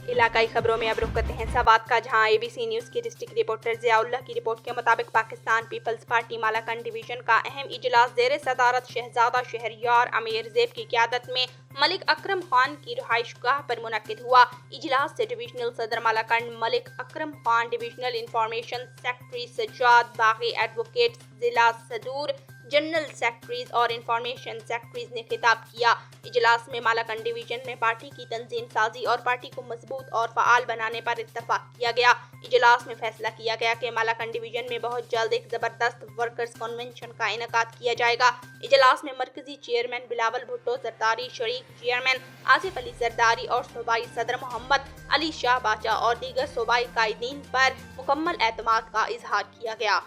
علاقائی خبروں میں اب رخ کرتے ہیں سوات کا، جہاں ABC نیوز کی ڈسٹرکٹ رپورٹر ضیاء اللہ کی رپورٹ کے مطابق پاکستان پیپلز پارٹی مالاکنڈ ڈویژن کا اہم اجلاس زیر صدارت شہزادہ شہریار امیر زیب کی قیادت میں ملک اکرم خان کی رہائش گاہ پر منعقد ہوا۔ اجلاس سے ڈویژنل صدر Malakand Malik Akram Khan, divisional information secretary Sajjad Baghi, advocates, ضلع صدور، جنرل سیکرٹریز اور انفارمیشن سیکرٹریز نے خطاب کیا۔ اجلاس میں مالاکنڈ ڈویژن میں پارٹی کی تنظیم سازی اور پارٹی کو مضبوط اور فعال بنانے پر اتفاق کیا گیا۔ اجلاس میں فیصلہ کیا گیا کہ مالاکنڈ ڈویژن میں بہت جلد ایک زبردست ورکرز کنونشن کا انعقاد کیا جائے گا۔ اجلاس میں مرکزی چیئرمین بلاول بھٹو زرداری، شریک چیئرمین آصف علی زرداری اور صوبائی صدر محمد علی شاہ باچا اور دیگر صوبائی قائدین پر مکمل اعتماد کا اظہار کیا گیا۔